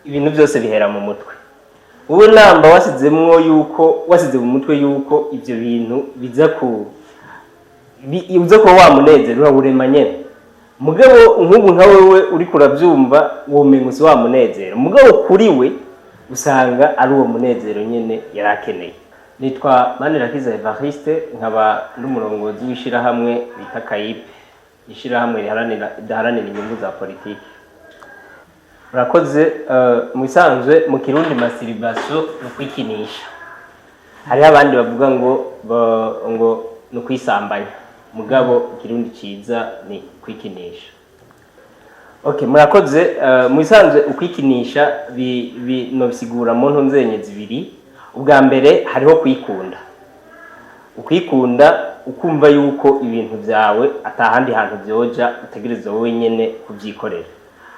ibintu byose bihera mu mutwe. Wowe namba wasize mu mutwe yuko ibyo bintu biza ko wa munezero uraburema nyene. Mugabo nk'ubu nka wewe uri kurabyumva womenga si wa munezero. Mugabo kuri we usanga ari uwo munezero nyene yarakeneye. Nitwa Manirakiza Evariste, nkaba n'umurongozi w'ishirahamwe bita CAIP, ishirahamwe riharanira inyungu za politiki. Murakoze. Mu bisanzwe mu Kirundi masturbation no kwikinisha, hari abandi bavuga ngo no kwisambanya, mugabo Kirundi ciza ni kwikinisha. Okay, murakoze. Mu bisanzwe ukwikinisha no bisigura mu ntonzenye zibiri. Ubwa mbere hariho kwikunda. Ukwikunda ukumva yuko ibintu byawe atahandi hantu byoja, utegerezwa wowe nyene kubyikorera.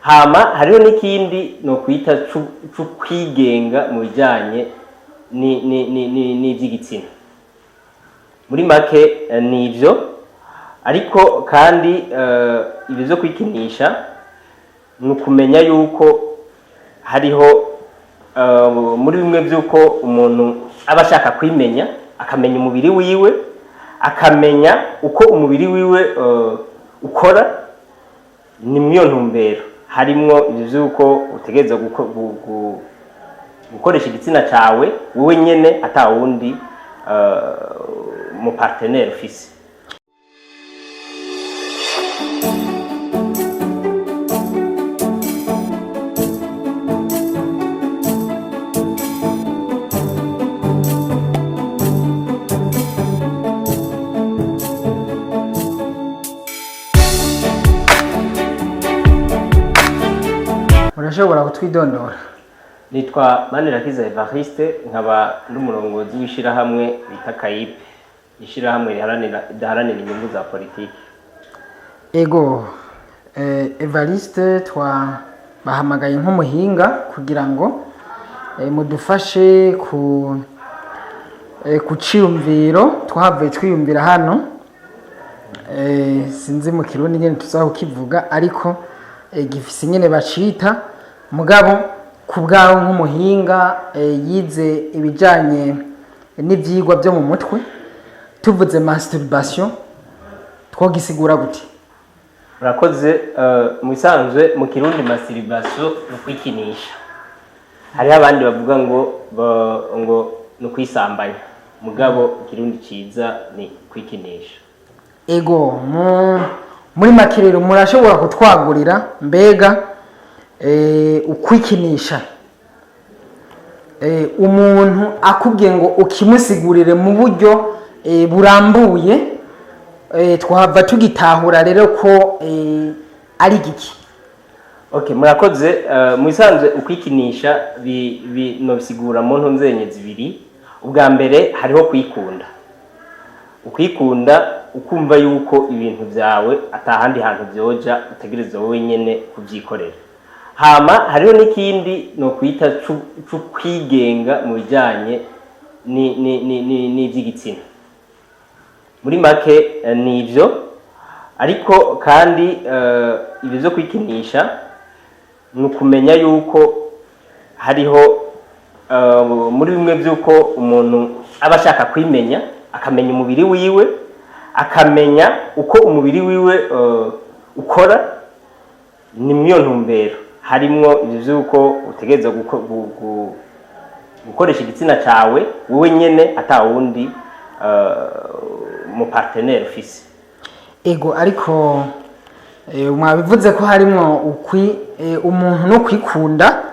Hama hariho n'ikindi no kwita kwigenga mu bijanye n'ivy'igitsina. Muri make nivyo, ariko kandi ibyo byo kwikinisha ni ukumenya yuko hariho muri bimwe by'uko umuntu aba ashaka kwimenya, akamenya umubiri wiwe, akamenya uko umubiri wiwe ukora. Ni mwiyo ntumbero harimwo ibyo by'uko utegereza gukoresha igitsina cyawe wowe nyene atawundi mu partenaire ufise. Urashobora kutwidondora? Nitwa Manirakiza Evariste, nkaba n'umurongozi w'ishirahamwe bita CAIP, ishirahamwe riharanira inyungu za politiki. Ego, Evariste bahamagaye nk'umuhinga kugira ngo mudufashe ku ciyumviro twahavuye twiyumvira hano. Sinzi mu Kirundi nyene tuzaho kivuga, ariko gifise nyene bacita. Mugabo ku bwawe nk'umuhinga yize ibijanye n'ivyigwa byo mu mutwe, tuvuze masturbation twogisigura gute? Murakoze. Mu bisanzwe mu Kirundi masturbation no kwikinisha, hari abandi bavuga ngo no kwisambanya, mugabo Kirundi ciza ni kwikinisha. Ego, muri make rero murashobora kutwagurira mbega ukwikinisha umuntu akubwiye ngo ukimusigurire mu buryo burambuye, twahava tugitahura rero ko ari giki? Okay, murakoze. Mu bisanzwe ukwikinisha no bisigura mu ntonzenye zibiri. Ubwa mbere hariho kwikunda. Ukwikunda ukumva yuko ibintu byawe atahandi hantu byoja, utegerezwa wowe nyene kubyikorera. Hama hariho n'ikindi no kwita kwigenga mu bijanye n'ivy'igitsina. Muri make nivyo, ariko kandi ibyo byo kwikinisha ni ukumenya yuko hariho muri bimwe by'uko umuntu aba ashaka kwimenya, akamenya umubiri wiwe, akamenya uko umubiri wiwe ukora. Ni mwiyo ntumbero harimwo ibyo by'uko utegereza gukoresha igitsina cyawe wowe nyene atawundi mu partenaire ufise. Ego, ariko mwabivuze ko harimwo umuntu no kwikunda,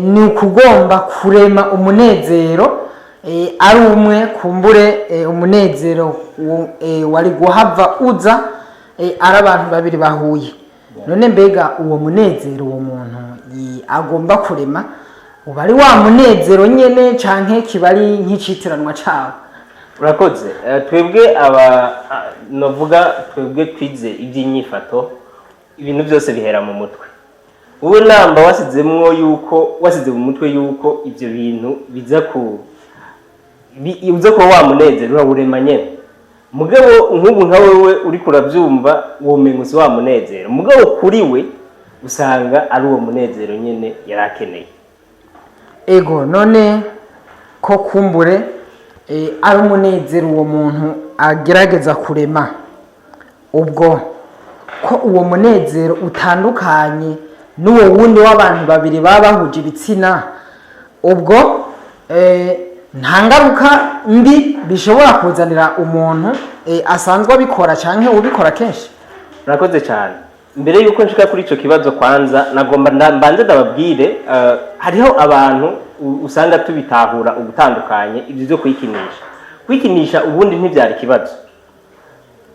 ni ukugomba kurema umunezero ari umwe, kumbure umunezero wari guhava uza ari abantu babiri bahuye. None mbega uwo munezero uwo muntu agomba kurema uba ari wa munezero nyene canke kiba ari nk'icitiranwa cawo? Urakoze. Twebwe twebwe twize iby'inyifato, ibintu byose bihera mu mutwe. Wowe namba wasize mu mutwe yuko ibyo bintu biza ko wa munezero uraburema nyene. Mugabo nk'ubu nka wewe uri kurabyumva womenga si wa munezero. Mugabo kuri we usanga ari uwo munezero nyene yarakeneye. Ego none ko kumbure ari umunezero uwo muntu agerageza kurema, ubwo ko uwo munezero utandukanye n'uwo wundi w'abantu babiri baba bahuje ibitsina, ubwo nta ngaruka mbi bishobora kuzanira umuntu asanzwe abikora canke ubikora kenshi? Murakoze cyane. Mbere yuko nshika kuri ico kibazo kwanza nagomba mbanze ndababwire hariho abantu usanga tubitahura ubutandukanye ibyo byo kwikinisha ubundi ntibyari kibazo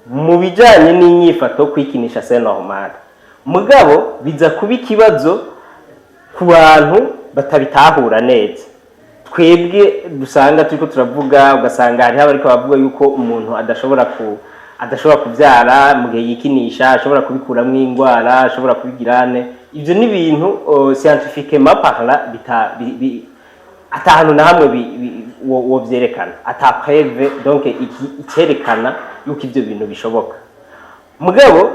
mu bijanye n'inyifato. Kwikinisha c'est normal, mugabo biza kuba ikibazo ku bantu batabitahura neza. Twebwe dusanga turiko turavuga, ugasanga hariho abariko bavuga yuko umuntu adashobora kubyara mu gihe yikinisha, ashobora kubikuramwo ingwara, ashobora kubigirane. Ivyo ni ibintu scientifiquement parlant atahantu na hamwe wo vyerekana, ata preuve donc icyerekana yuko ivyo bintu bishoboka. Mugabo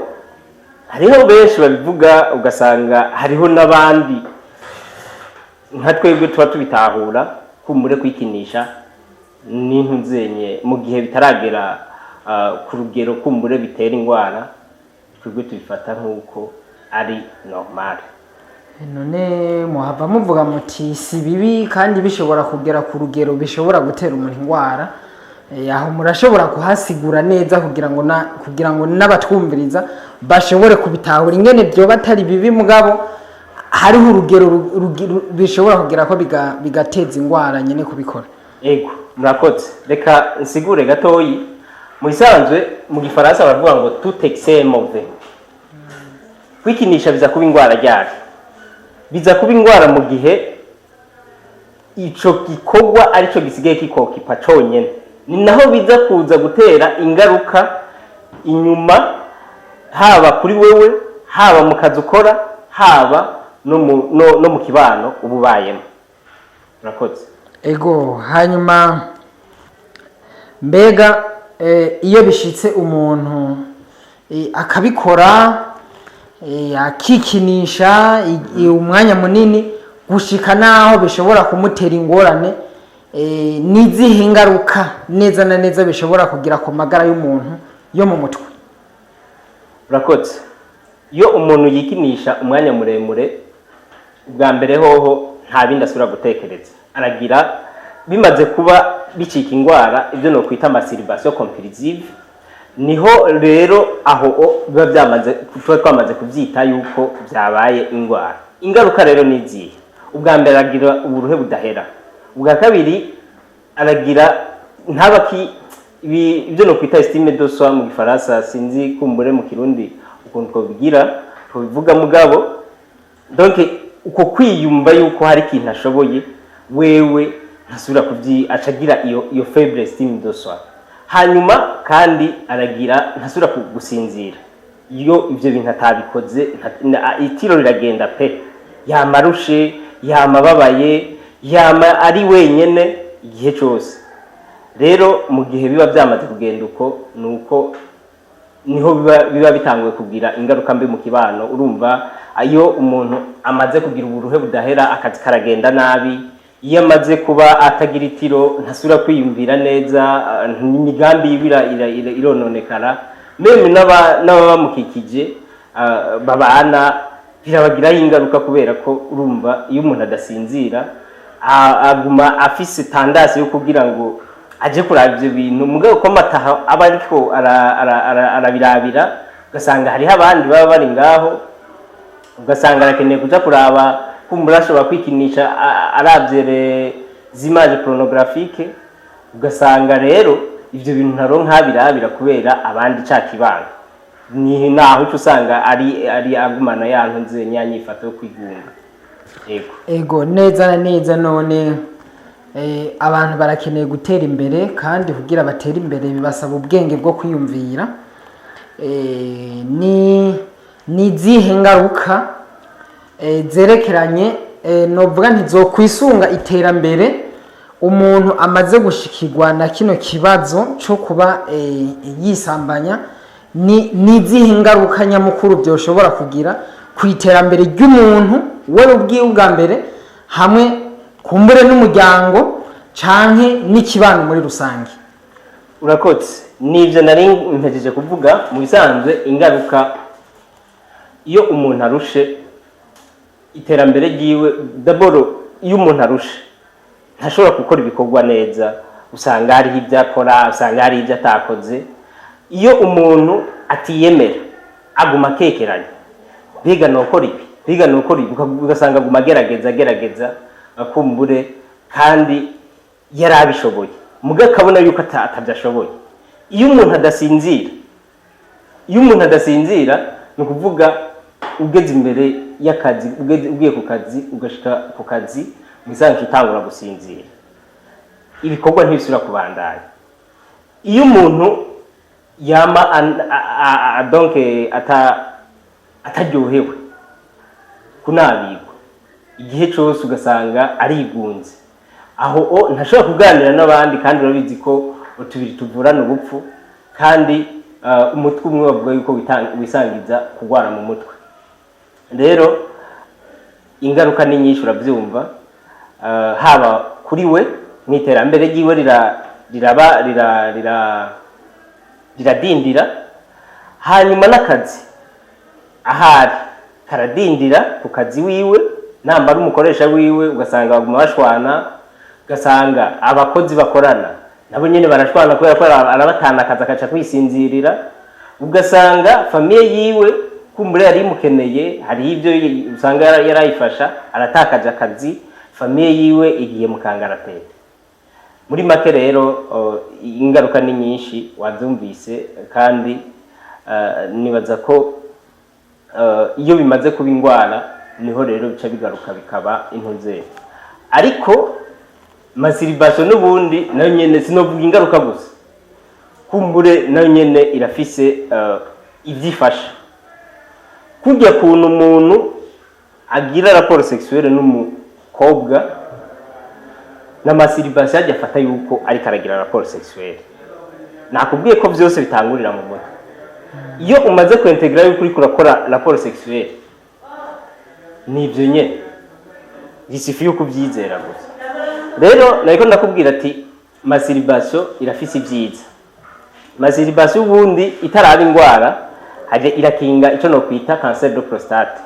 hariho benshi babivuga, ugasanga hariho n'abandi nka twebwe tuba tubitahura kumbure kwikinisha n'intuzenye mu gihe bitaragera ku rugero kumbure bitera ingwara, twebwe tubifata nk'uko ari normal. None muhava muvuga muti si bibi kandi bishobora kugera ku rugero bishobora gutera umuntu ingwara, aho murashobora kuhasigura neza kugira ngo n'abatwumviriza bashobore kubitahura ingene byo batari bibi, mugabo hariho urugero bishobora kugera ko bigateza ingwara nyene kubikora. Ego murakoze, reka nsigure gatoyi. Mu bisanzwe mu gifaransa baravuga ngo tout excès mauvais. Kwikinisha biza kuba ingwara ryari? Biza kuba ingwara mu gihe ico gikorwa arico gisigaye kikokipa conyene, ni naho biza kuza gutera ingaruka inyuma, haba kuri wewe, haba mu kazi ukora, haba no mu kibano ububayemo. Murakoze. Ego hanyuma mbega iyo bishitse umuntu akabikora akikinisha umwanya munini gushika naho bishobora kumutera ingorane, n'izihe ingaruka neza na neza bishobora kugira ku magara y'umuntu yo mu mutwe? Murakoze. Iyo umuntu yikinisha umwanya muremure, ubwa mbere hoho nta bindi asubira gutekereza, aragira bimaze kuba bicika ingwara, ibyo no kwita masturbation compulsive. Niho rero aho biba twamaze kubyita yuko byabaye ingwara. Ingaruka rero ni izihe? Ubwa mbere aragira uburuhe budahera, ubwa kabiri aragira ibyo no kwita estime de soi mu gifaransa, sinzi kumbure mu kirundi ukuntu ko bivuga mugabo, donc uko kwiyumva yuko hari ikintu ashoboye wewe ntasubira acagira iyo faible estime de soi. Hanyuma kandi aragira ntasubira gusinzira. Iyo ivyo bintu atabikoze itiro riragenda pe, yamarushe, yamababaye, yama ari wenyene igihe cyose. Rero mu gihe biba byamaze kugenda uko nuko niho biba bitanguye kugira ingaruka mbi mu kibano. Urumva iyo umuntu amaze kugira uburuhe budahera, akazi karagenda nabi, iyo amaze kuba atagira itiro ntasubira kwiyumvira neza, imigambi irononekara, meme n'abamukikije babana birabagiraho ingaruka, kubera ko urumva iyo umuntu adasinzira aguma afise tendance yo kugira ngo aje kuraba ivyo bintu, mugabo ko mataha aba ariko arabirabira, ugasanga hariho abandi baba bari ngaho, ugasanga arakeneye kuja kuraba kumbura ashobora kwikinisha aravye zimage pornographique, ugasanga rero ivyo bintu ntaronka birabira kubera abandi cakibanga. Ni naho uco usanga ari agumana yantu nze nyanyifato yo kwigunga. Ego neza na neza. None abantu barakeneye gutera imbere, kandi kugira batera imbere bibasaba ubwenge bwo kwiyumvira. Ni zihe ngaruka zerekeranye novuga ntizokwisunga iterambere umuntu amaze gushikirwa na kino kibazo cyo kuba yisambanya? Ni zihe ngaruka nyamukuru byoshobora kugira ku iterambere ry'umuntu we ubwiwe ubwa mbere hamwe kumbure n'umuryango canke n'ikibano muri rusange. Urakoze, nivyo nari mpejeje kuvuga. Mu bisanzwe ingaruka iyo umuntu arushe iterambere ryiwe, daboro iyo umuntu arushe ntashobora gukora ibikorwa neza, usanga hariho ibyo akora, usanga hari ibyo atakoze. Iyo umuntu atiyemera aguma akekeranya, biga nokora ibi, ugasanga aguma agerageza akumbure kandi yari abishoboye, muga akabona yuko atabyashoboye. Iyo umuntu adasinzira ni ukuvuga ugeze imbere y'akazi, ugiye ku kazi, ugashika ku kazi mwisanzwe utangura gusinzira, ibikorwa ntibisubira kubandanya. Iyo umuntu yama donc ataryohewe, kunabirwa igihe cyose, ugasanga arigunze, aho ntashobora kuganira n'abandi, kandi urabizi ko utubiri tuvurana ubupfu, kandi umutwe umwe bavuga yuko wisangiza kurwara mu mutwe. Rero ingaruka ni nyinshi, urabyumva, haba kuri we mu iterambere ryiwe riradindira, hanyuma n'akazi ahari karadindira ku kazi wiwe, nambara umukoresha wiwe ugasanga baguma bashwana, ugasanga abakozi bakorana nabo nyene barashwana kubera ko arabatana akazi akaca kwisinzirira, ugasanga famiye yiwe kumbure yari imukeneye, hari ibyo usanga yarayifasha, aratakaje akazi, famiye yiwe igiye mu kangaratete. Muri make rero ingaruka ni nyinshi wabyumvise, kandi nibaza ko iyo bimaze kuba ingwara niho rero bica bigaruka bikaba intuzeri. Ariko masturbation n'ubundi nayo nyene sinovuga ingaruka gusa, kumbure nayo nyene irafise ivyifasha. Kujya kuntu umuntu agira rapport sexuelle n'umukobwa na masturbation ajya afata yuko ari karagira rapport sexuelle, nakubwiye ko byose bitangurira mu mutwe. Iyo umaze kwintegra yuko uri kurakora rapport sexuelle, nibyo nyene gisifi yuko byizera gusa. Rero nariko ndakubwira ati masturbation irafise ibyiza. Masturbation ubundi itaraba ingwara, haje irakinga ico no kwita cancer de prostate.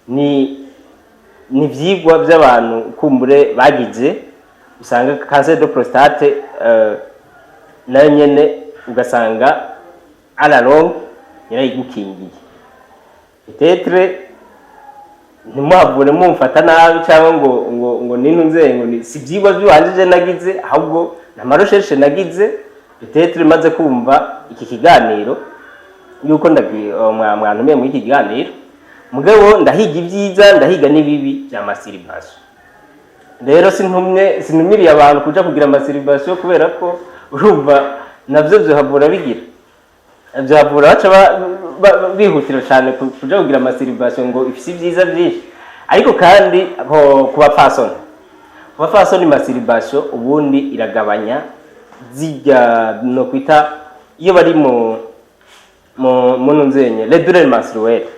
Ni vyigwa by'abantu kumbure bagize, usanga cancer de prostate nayo nyene ugasanga alalong yarayigukingiye. Peut-être ntimuhavure mumfata nabi cyangwa ngo nintunze ngo si byigwa by'uwanjije nagize, ahubwo n'amarosheshe nagize. Peut-être maze kumva iki kiganiro yuko mwantumiye muri iki kiganiro, mugabo ndahiga ibyiza ndahiga n'ibibi bya masturbation. Rero sintumiriye abantu kuja kugira masturbation, kubera ko urumva navyo byohavura bigira, byohavura baca bihutira cyane kuja kugira masturbation ngo ifise ibyiza byinshi. Ariko kandi ku bapfasoni masturbation ubundi iragabanya zijya no kwita iyo bari mu nunzenye les douleurs menstruelles,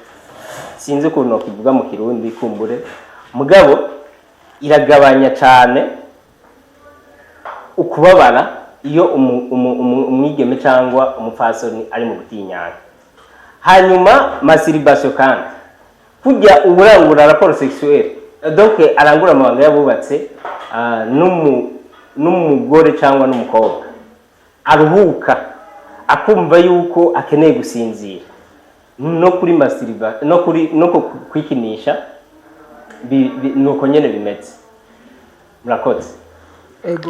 sinzi ukuntu nokivuga mu Kirundi kumbure, mugabo iragabanya cyane ukubabara iyo umwigeme cyangwa umupfasoni ari mu butinyana. Hanyuma masturbation kandi kujya urangura rapport sexuelle, donc arangura amabanga yabubatse n'umugore cyangwa n'umukobwa, aruhuka akumva yuko akeneye gusinzira, no kuri masturbation no kwikinisha nuko nyene bimeze. Murakoze.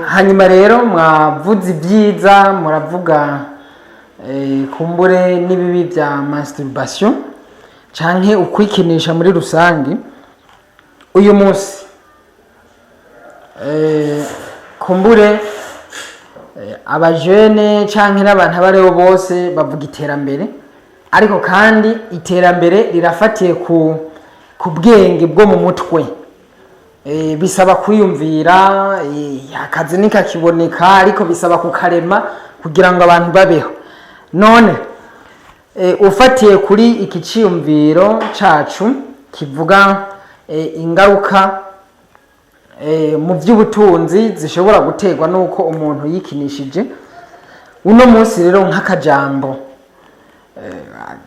Hanyuma rero mwavuze ibyiza, muravuga kumbure n'ibibi bya masturbation canke ukwikinisha muri rusange. Uyu munsi kumbure abajene canke n'abantu abariho bose bavuga iterambere, ariko kandi iterambere rirafatiye ku bwenge bwo mu mutwe. Bisaba kwiyumvira, akazi nikakiboneka, ariko bisaba kukarema kugira ngo abantu babeho. None ufatiye kuri iki ciyumviro cacu kivuga ingaruka mu by'ubutunzi zishobora guterwa n'uko umuntu yikinishije, uno munsi rero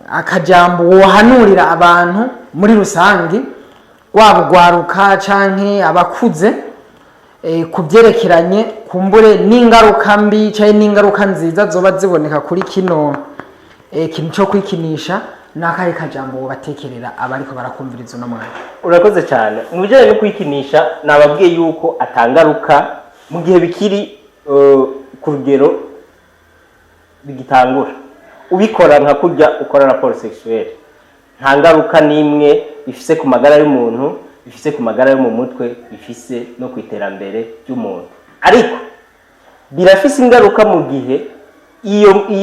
akajambo wohanurira abantu muri rusange, waba ugwaruka canke abakuze, ku byerekeranye kumbure n'ingaruka mbi cyangwa n'ingaruka nziza zoba ziboneka kuri kino kintu cyo kwikinisha, n'akahe kajambo batekerera abariko barakumviriza uno mwanya? Urakoze cyane. Mu bijyanye no kwikinisha nababwiye yuko atangaruka mu gihe bikiri ku rugero bigitangura. Ubikora nka kurya ukora raporo sexuelle, nta ngaruka n'imwe bifise ku magara y'umuntu, bifise ku magara yo mu mutwe, bifise no ku iterambere ry'umuntu. Ariko birafise ingaruka mu gihe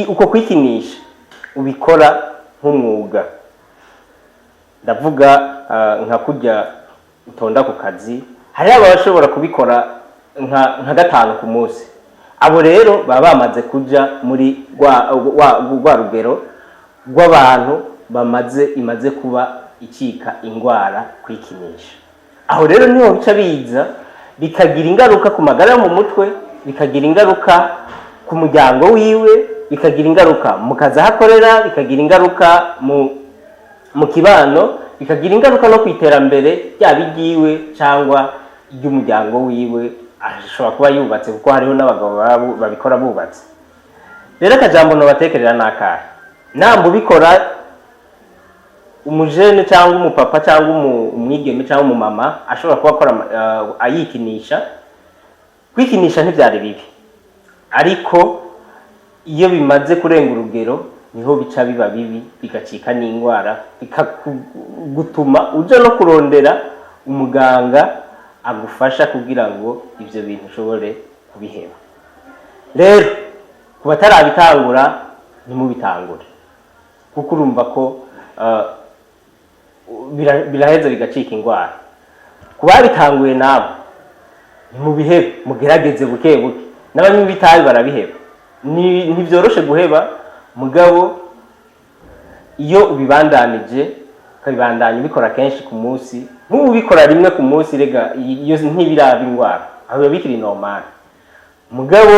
uko kwikinisha ubikora nk'umwuga. Ndavuga nka kurya utonda ku kazi, hari abashobora kubikora nka gatanu ku munsi. Abo rero baba bamaze kuja muri rwa rugero rw'abantu imaze kuba icika ingwara kwikinisha. Aho rero niho bica biza bikagira ingaruka ku magara yo mu mutwe, bikagira ingaruka ku muryango wiwe, bikagira ingaruka mu kazi ahakorera, bikagira ingaruka mu kibano, bikagira ingaruka no ku iterambere ryaba iryiwe cyangwa iry'umuryango wiwe. Ashobora kuba yubatse kuko hariho n'abagabo babikora bubatse. Rero akajambo nobatekerera n'akahe, namba ubikora umujene cyangwa umupapa cyangwa umwigeme cyangwa umumama ashobora kuba akora ayikinisha. Kwikinisha ntibyari bibi, ariko iyo bimaze kurenga urugero niho bica biba bibi, bigacika n'indwara, bikagutuma uja no kurondera umuganga agufasha kugira ngo ivyo bintu ushobore kubiheba. Rero ku batarabitangura ntimubitangure, kuko urumva ko biraheza bigacika indwara. Ku babitanguye nabo ntimubihebe, mugerageze buke buke. N'abanywi b'itabi barabiheba, ntibyoroshe guheba, mugabo iyo ubibandanije ukabibandanya ubikora kenshi ku munsi, nk'ubu ubikora rimwe ku munsi, rega iyo ntibiraba indwara, aho biba bikiri normal. Mugabo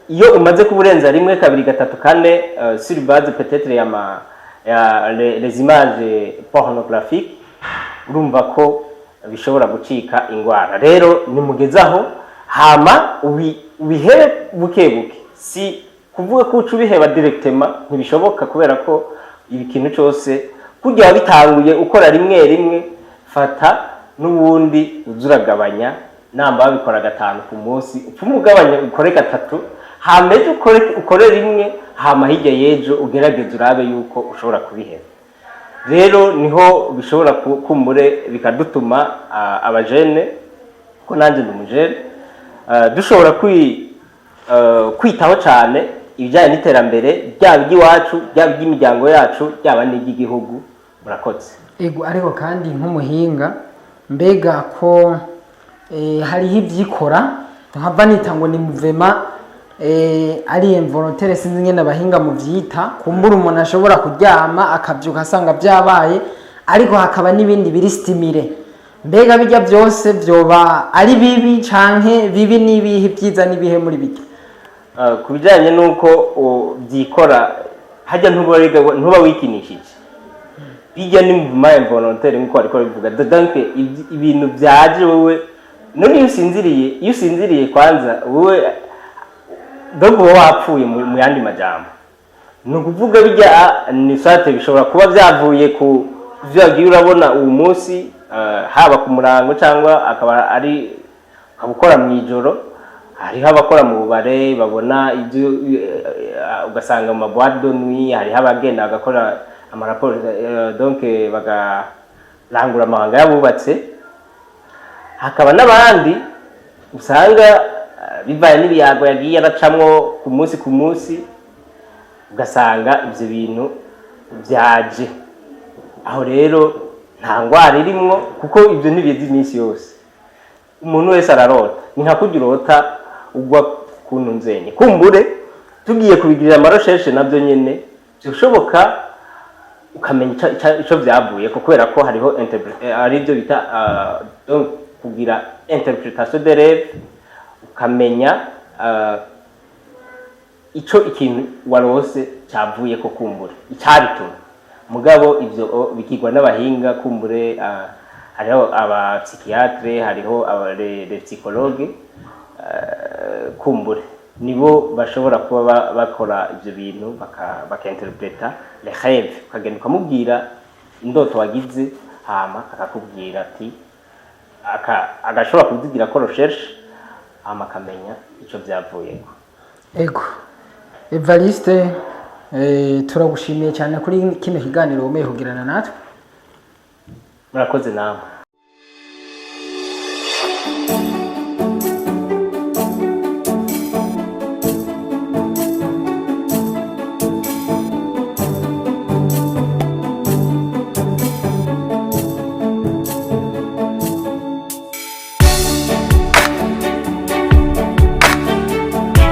iyo umaze kuburenza rimwe, kabiri, gatatu, kane, sur base peut-être les images pornographiques, urumva ko bishobora gucika indwara. Rero nimugezaho hama ubihebe buke buke, si kuvuga ko uca ubiheba directement, ntibishoboka, kubera ko ikintu cyose kurya wabitanguye ukora rimwe rimwe, fata n'ubundi uzuragabanya. Namba babikora gatanu ku munsi, upfume ugabanya ukore gatatu, hama ejo ukore rimwe, hama hirya y'ejo ugerageze urabe yuko ushobora kubiheba. Rero niho bishobora kumbure bikadutuma abajene, ko nanjye ndi umujene, dushobora kwitaho cyane ibijyanye n'iterambere ryaba iry'iwacu, ryaba iry'imiryango yacu, ryaba n'iry'igihugu. Murakoze. Ego, ariko kandi nk'umuhinga, mbega ko hariho ibyikora nkava nita ngo ni muvema ari involontaire, sinzi ngene abahinga mu byita, kumbura umuntu ashobora kuryama akabyuka asanga byabaye, ariko hakaba n'ibindi biri stimire. Mbega bijya byose byoba ari bibi canke bibi n'ibihe, byiza n'ibihe muri bike? Ku bijyanye n'uko byikora, hajya ntuba wikinishije, bijya ni muvema involontaire nk'uko ariko bivuga. Donc ibintu byaje wowe none iyo usinziriye kwanza wowe dogo wapfuye mu yandi majambo. Ni ukuvuga bijya ni sate bishobora kuba byavuye ku byo yagiye urabona uwo munsi, haba ku murango cyangwa akaba ari ukora mu ijoro. Hariho abakora mu bubare babona ibyo, ugasanga mu boîte de nuit hariho abagenda bagakora amaraporo, donc bagarangura amahanga yabubatse. Hakaba n'abandi usanga bivaye n'ibiyago yagiye aracamwo ku munsi, ugasanga ibyo bintu byaje. Aho rero nta ngwara irimwo, kuko ibyo ntibizi iminsi yose. Umuntu wese ararota, ni nka kurya urota ugwa ku ntunzenye. Kumbure tugiye kubigirira amarosheshe nabyo nyene byoshoboka ukamenya ico vyavuye ko kubera ko hariho ari byo bita donc kugira interpretation des rêves ukamenya ico ikintu warose cyavuye ko kumbure icarituma mugabo ivyo bikigwa n'abahinga kumbure hariho aba psychiatre hariho les psychologues kumbure nibo bashobora kuba bakora ivyo bintu bakainterpreta les rêves ukagenda ukamubwira indoto wagize hama akakubwira ati agashobora kuzigira ko recherche hama akamenya ico vyavuyeko. Ego Evariste turagushimiye cyane kuri kino kiganiro wemeye kugirana natwe. Murakoze namwe.